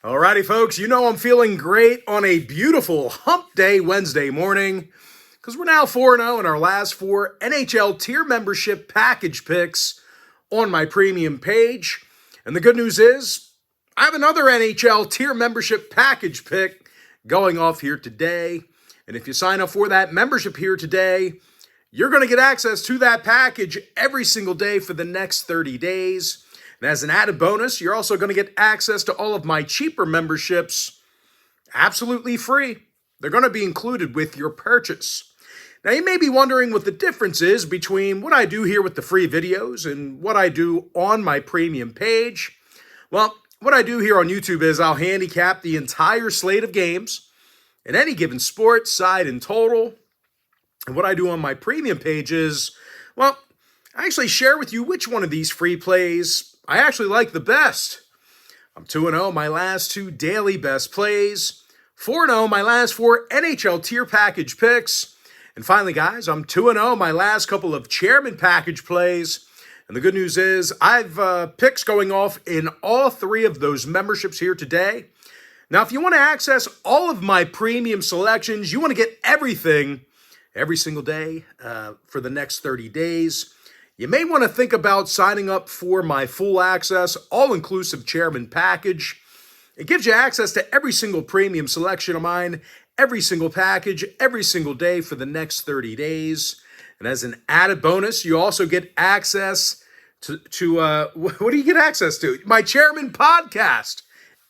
Alrighty, folks, you know I'm feeling great on a beautiful hump day Wednesday morning because we're now 4-0 in our last 4 NHL tier membership package picks on my premium page. And the good news is I have another NHL tier membership package pick going off here today. And if you sign up for that membership here today, you're going to get access to that package every single day for the next 30 days. And as an added bonus, you're also going to get access to all of my cheaper memberships absolutely free. They're going to be included with your purchase. Now, you may be wondering what the difference is between what I do here with the free videos and what I do on my premium page. Well, what I do here on YouTube is I'll handicap the entire slate of games in any given sport, side, and total. And what I do on my premium page is, well, I actually share with you which one of these free plays I actually like the best. I'm 2-0 my last 2 daily best plays, 4-0 my last 4 NHL tier package picks, and finally, guys, I'm 2-0 my last couple of chairman package plays. And the good news is I've picks going off in all 3 of those memberships here today. Now, if you want to access all of my premium selections, you want to get everything every single day for the next 30 days, you may want to think about signing up for my full access, all-inclusive chairman package. It gives you access to every single premium selection of mine, every single package, every single day for the next 30 days. And as an added bonus, you also get access to what do you get access to? My chairman podcast,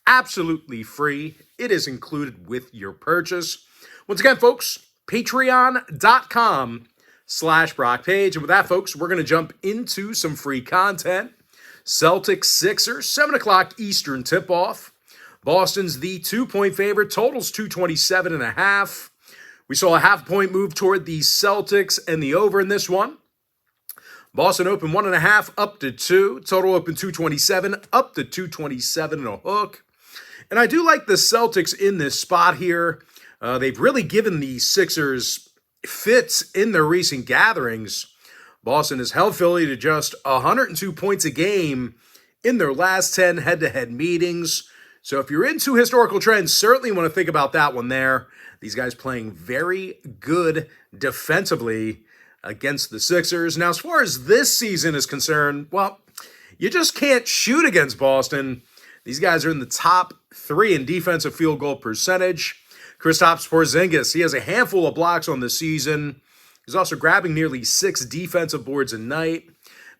absolutely free. It is included with your purchase. Once again, folks, patreon.com/Brock Page. And with that, folks, we're going to jump into some free content. Celtics, Sixers, 7 o'clock Eastern tip-off. Boston's the 2-point favorite. Totals 227.5. We saw a half-point move toward the Celtics and the over in this one. Boston opened 1.5 up to 2. Total opened 227 up to 227 and a hook. And I do like the Celtics in this spot here. They've really given the Sixers fits in their recent gatherings. Boston has held Philly to just 102 points a game in their last 10 head-to-head meetings. So if you're into historical trends, certainly want to think about that one there. These guys playing very good defensively against the Sixers. Now, as far as this season is concerned, well, you just can't shoot against Boston. These guys are in the top 3 in defensive field goal percentage. Kristaps Porzingis, he has a handful of blocks on the season. He's also grabbing nearly 6 defensive boards a night.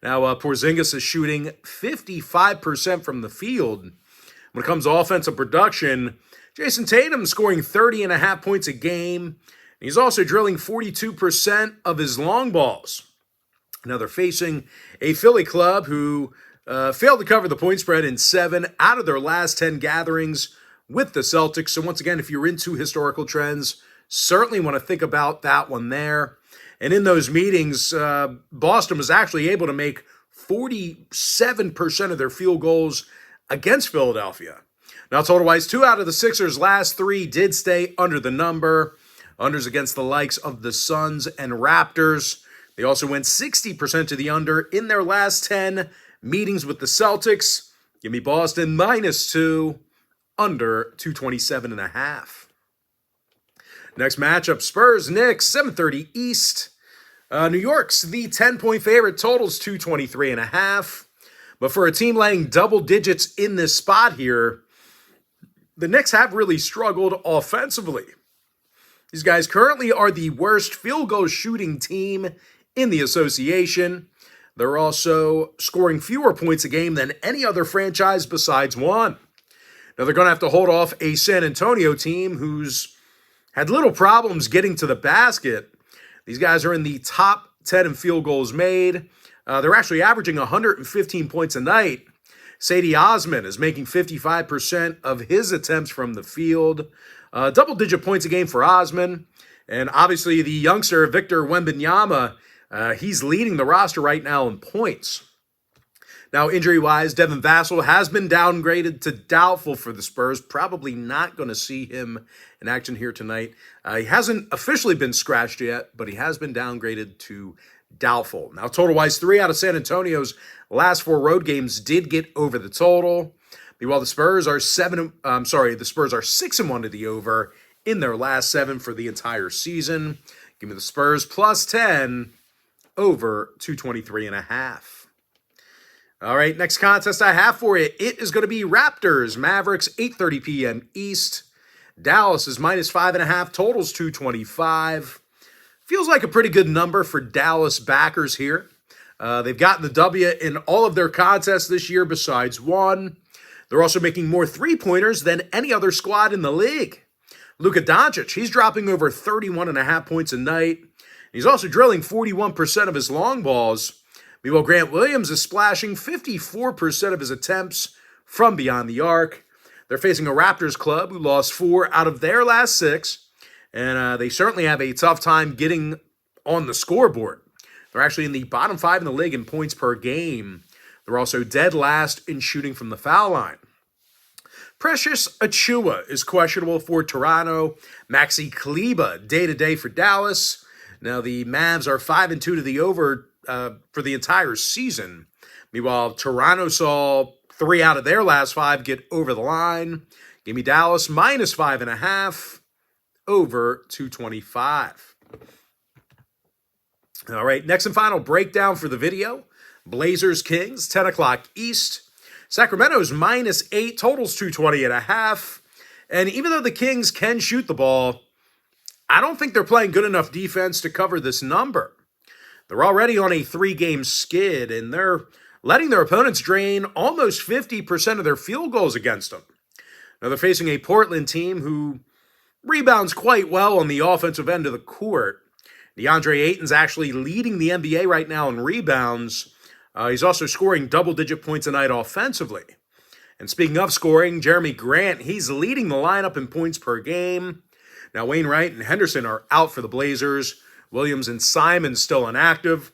Now, Porzingis is shooting 55% from the field. When it comes to offensive production, Jason Tatum scoring 30.5 points a game. He's also drilling 42% of his long balls. Now, they're facing a Philly club who failed to cover the point spread in 7 out of their last 10 gatherings with the Celtics. So once again, if you're into historical trends, certainly want to think about that one there. And in those meetings, Boston was actually able to make 47% of their field goals against Philadelphia. Now, total-wise, 2 out of the Sixers' last 3 did stay under the number. Unders against the likes of the Suns and Raptors. They also went 60% to the under in their last 10 meetings with the Celtics. Give me Boston -2. Under 227.5. Next matchup, Spurs, Knicks, 7:30 East. New York's the 10-point favorite, totals 223.5. But for a team laying double digits in this spot here, the Knicks have really struggled offensively. These guys currently are the worst field goal shooting team in the association. They're also scoring fewer points a game than any other franchise besides one. Now, they're going to have to hold off a San Antonio team who's had little problems getting to the basket. These guys are in the top 10 in field goals made. They're actually averaging 115 points a night. Sadie Osman is making 55% of his attempts from the field. Double-digit points a game for Osman. And obviously, the youngster, Victor Wembanyama, he's leading the roster right now in points. Now, injury-wise, Devin Vassell has been downgraded to doubtful for the Spurs. Probably not going to see him in action here tonight. He hasn't officially been scratched yet, but he has been downgraded to doubtful. Now, total-wise, 3 out of San Antonio's last 4 road games did get over the total. Meanwhile, the Spurs are 6-1 to the over in their last 7 for the entire season. Give me the Spurs plus 10 over 223.5. All right, next contest I have for you. It is going to be Raptors, Mavericks, 8:30 p.m. East. Dallas is minus 5.5, totals 225. Feels like a pretty good number for Dallas backers here. They've gotten the W in all of their contests this year besides one. They're also making more three-pointers than any other squad in the league. Luka Doncic, he's dropping over 31.5 points a night. He's also drilling 41% of his long balls. Meanwhile, Grant Williams is splashing 54% of his attempts from beyond the arc. They're facing a Raptors club who lost 4 out of their last 6. And they certainly have a tough time getting on the scoreboard. They're actually in the bottom 5 in the league in points per game. They're also dead last in shooting from the foul line. Precious Achiuwa is questionable for Toronto. Maxi Kleber day-to-day for Dallas. Now, the Mavs are 5-2 to the over for the entire season. Meanwhile, Toronto saw 3 out of their last 5 get over the line. Give me Dallas minus 5.5. Over 225. All right, next and final breakdown for the video. Blazers Kings, 10 o'clock East. Sacramento's minus 8, totals 220.5. And even though the Kings can shoot the ball, I don't think they're playing good enough defense to cover this number. They're already on a 3-game skid, and they're letting their opponents drain almost 50% of their field goals against them. Now they're facing a Portland team who rebounds quite well on the offensive end of the court. DeAndre Ayton's actually leading the NBA right now in rebounds. He's also scoring double-digit points a night offensively. And speaking of scoring, Jeremy Grant, he's leading the lineup in points per game. Now, Wainwright and Henderson are out for the Blazers. Williams and Simon still inactive.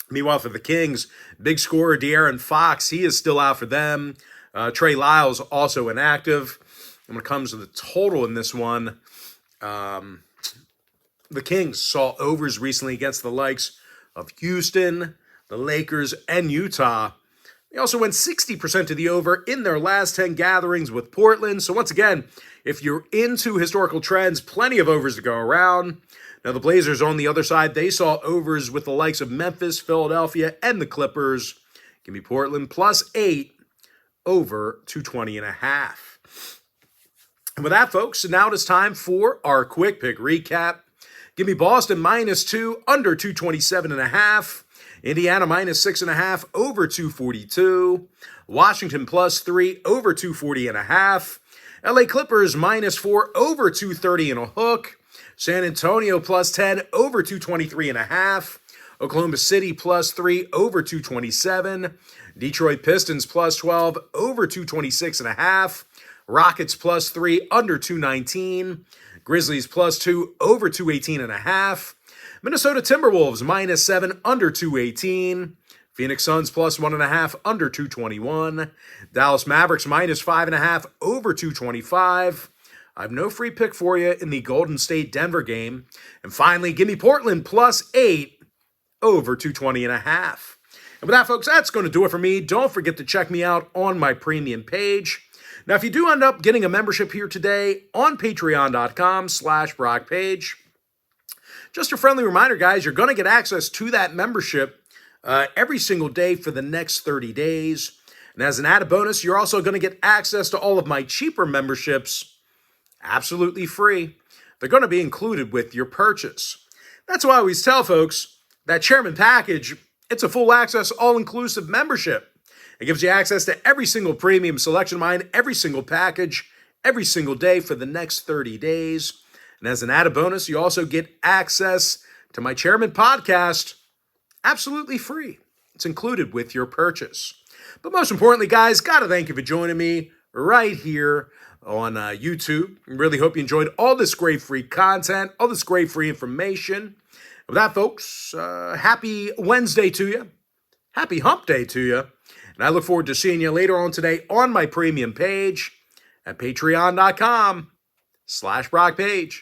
Meanwhile, for the Kings, big scorer De'Aaron Fox, he is still out for them. Trey Lyles also inactive. And when it comes to the total in this one, the Kings saw overs recently against the likes of Houston, the Lakers, and Utah. They also went 60% to the over in their last 10 gatherings with Portland. So once again, if you're into historical trends, plenty of overs to go around. Now the Blazers on the other side, they saw overs with the likes of Memphis, Philadelphia, and the Clippers. Give me Portland plus 8 over 220.5. And with that, folks, now it is time for our quick pick recap. Give me Boston minus 2, under 227.5. Indiana minus 6.5, over 242. Washington plus 3, over 240.5. LA Clippers minus 4, over 230 and a hook. San Antonio plus 10, over 223.5. Oklahoma City plus 3, over 227. Detroit Pistons plus 12, over 226.5. Rockets plus 3, under 219. Grizzlies plus 2, over 218.5. Minnesota Timberwolves minus 7, under 218. Phoenix Suns plus 1.5, under 221. Dallas Mavericks minus 5.5, over 225. I have no free pick for you in the Golden State Denver game. And finally, give me Portland plus 8, over 220.5. And with that, folks, that's going to do it for me. Don't forget to check me out on my premium page. Now, if you do end up getting a membership here today on patreon.com/BrockPage, just a friendly reminder, guys, you're going to get access to that membership every single day for the next 30 days. And as an added bonus, you're also going to get access to all of my cheaper memberships absolutely free. They're going to be included with your purchase. That's why I always tell folks that Chairman Package, it's a full access, all-inclusive membership. It gives you access to every single premium selection of mine, every single package, every single day for the next 30 days. And as an added bonus, you also get access to my Chairman podcast absolutely free. It's included with your purchase. But most importantly, guys, got to thank you for joining me right here on YouTube. I really hope you enjoyed all this great free content, all this great free information. With that, folks, happy Wednesday to you. Happy hump day to you. And I look forward to seeing you later on today on my premium page at patreon.com/BrockPage.